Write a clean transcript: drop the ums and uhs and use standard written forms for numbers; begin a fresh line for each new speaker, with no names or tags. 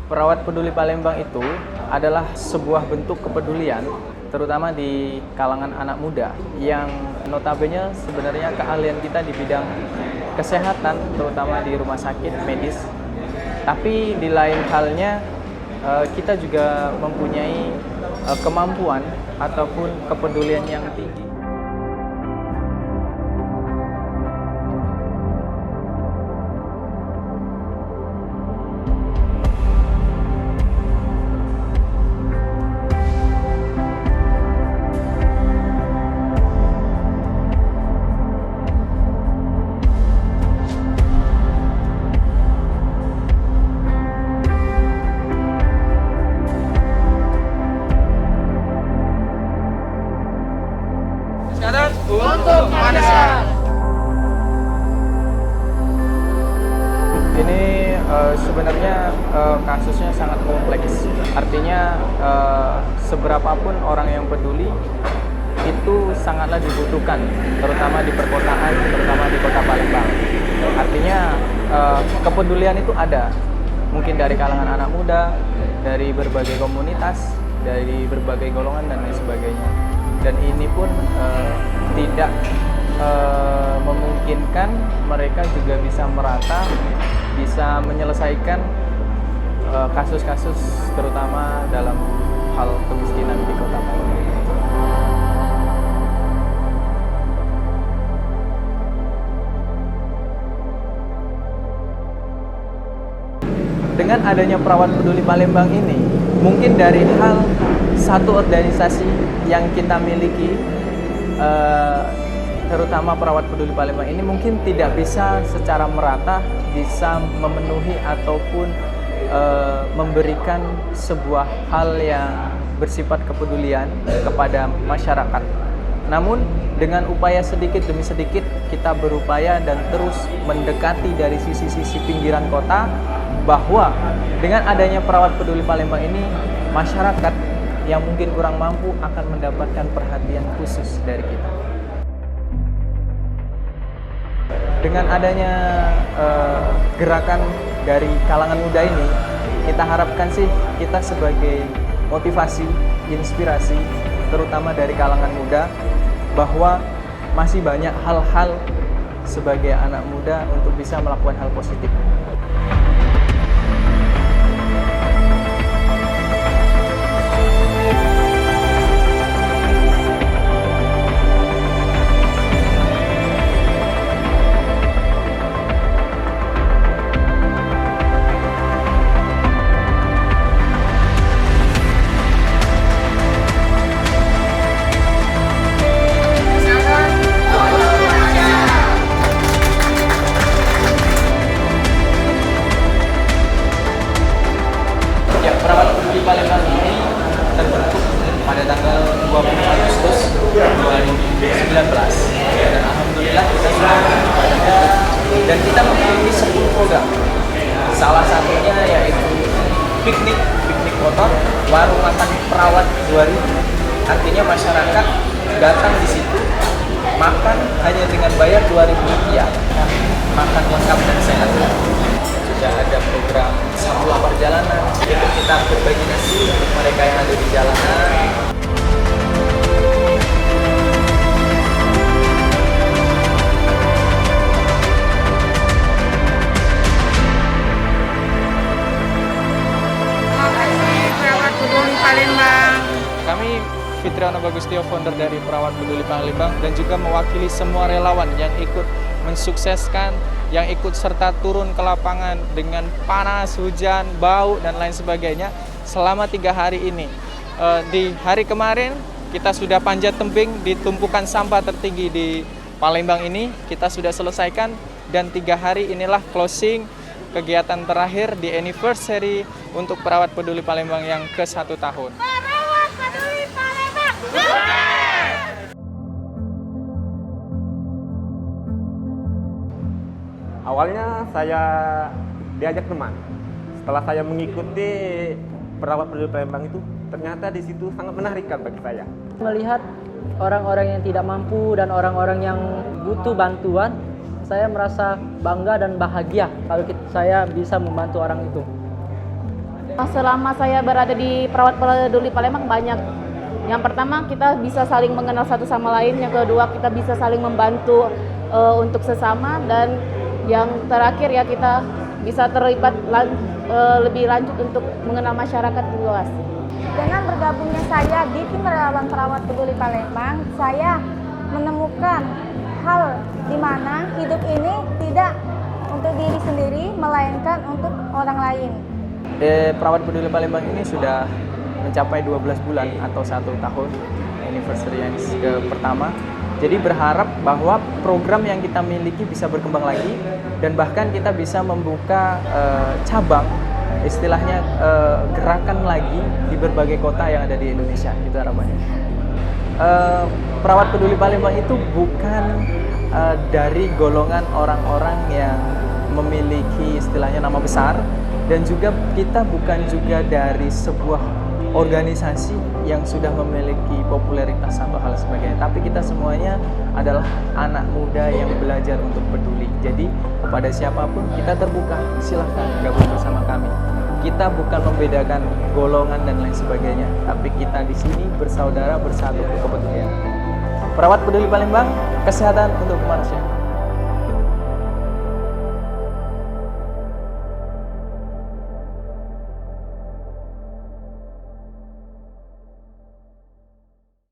Perawat Peduli Palembang itu adalah sebuah bentuk kepedulian, terutama di kalangan anak muda, yang notabene sebenarnya keahlian kita di bidang kesehatan, terutama di rumah sakit medis. Tapi di lain halnya, kita juga mempunyai kemampuan ataupun kepedulian yang tinggi.
Untuk manusia.
Ini sebenarnya kasusnya sangat kompleks. Artinya seberapapun orang yang peduli itu sangatlah dibutuhkan, terutama di perkotaan, terutama di Kota Palembang. Artinya kepedulian itu ada, mungkin dari kalangan anak muda, dari berbagai komunitas, dari berbagai golongan dan lain sebagainya. Dan ini pun tidak memungkinkan mereka juga bisa merata, bisa menyelesaikan kasus-kasus terutama dalam hal kemiskinan di Kota Palembang. Dengan adanya Perawat Peduli Palembang ini, mungkin dari hal satu organisasi yang kita miliki, terutama Perawat Peduli Palembang ini mungkin tidak bisa secara merata bisa memenuhi ataupun memberikan sebuah hal yang bersifat kepedulian kepada masyarakat. Namun dengan upaya sedikit demi sedikit kita berupaya dan terus mendekati dari sisi-sisi pinggiran kota, bahwa dengan adanya Perawat Peduli Palembang ini, masyarakat yang mungkin kurang mampu akan mendapatkan perhatian khusus dari kita. Dengan adanya gerakan dari kalangan muda ini, kita harapkan sih kita sebagai motivasi, inspirasi, terutama dari kalangan muda, bahwa masih banyak hal-hal sebagai anak muda untuk bisa melakukan hal positif. Perawat Peduli Palembang ini terbentuk pada tanggal 20 Agustus 2019 dan alhamdulillah kita sudah berjalan dan kita memiliki 10 program. Salah satunya yaitu piknik motor, warung makan perawat 2000. Artinya masyarakat datang di situ makan hanya dengan bayar Rp2.000, makan lengkap dan sehat. Sudah ada program Samula Perjalanan, itu kita berbagi nasi untuk mereka yang ada di jalanan.
Terima kasih Perawat Peduli Palembang.
Kami Fitriana Bagustio, founder dari Perawat Peduli Palembang, dan juga mewakili semua relawan yang ikut mensukseskan, yang ikut serta turun ke lapangan dengan panas, hujan, bau, dan lain sebagainya selama 3 hari ini. Di hari kemarin kita sudah panjat tebing di tumpukan sampah tertinggi di Palembang ini, kita sudah selesaikan, dan 3 hari inilah closing kegiatan terakhir di anniversary untuk Perawat Peduli Palembang yang ke-1 tahun.
Perawat Peduli Palembang.
Awalnya saya diajak teman. Setelah saya mengikuti Perawat Peduli Palembang itu, ternyata di situ sangat menarikkan bagi saya.
Melihat orang-orang yang tidak mampu dan orang-orang yang butuh bantuan, saya merasa bangga dan bahagia kalau saya bisa membantu orang itu.
Selama saya berada di Perawat Peduli Palembang banyak. Yang pertama kita bisa saling mengenal satu sama lain, yang kedua kita bisa saling membantu untuk sesama, dan yang terakhir ya kita bisa terlibat lebih lanjut untuk mengenal masyarakat luas.
Dengan bergabungnya saya di tim relawan Perawat Peduli Palembang, saya menemukan hal di mana hidup ini tidak untuk diri sendiri, melainkan untuk orang lain.
Perawat Peduli Palembang ini sudah mencapai 12 bulan atau 1 tahun anniversary yang pertama. Jadi berharap bahwa program yang kita miliki bisa berkembang lagi dan bahkan kita bisa membuka cabang, istilahnya gerakan lagi di berbagai kota yang ada di Indonesia, gitu harapannya. Perawat Peduli Palembang itu bukan dari golongan orang-orang yang memiliki istilahnya nama besar, dan juga kita bukan juga dari sebuah organisasi yang sudah memiliki popularitas atau hal sebagainya, tapi kita semuanya adalah anak muda yang belajar untuk peduli. Jadi kepada siapapun kita terbuka, silahkan gabung bersama kami. Kita bukan membedakan golongan dan lain sebagainya, tapi kita di sini bersaudara, bersatu untuk kepentingan. Perawat Peduli Palembang, kesehatan untuk manusia.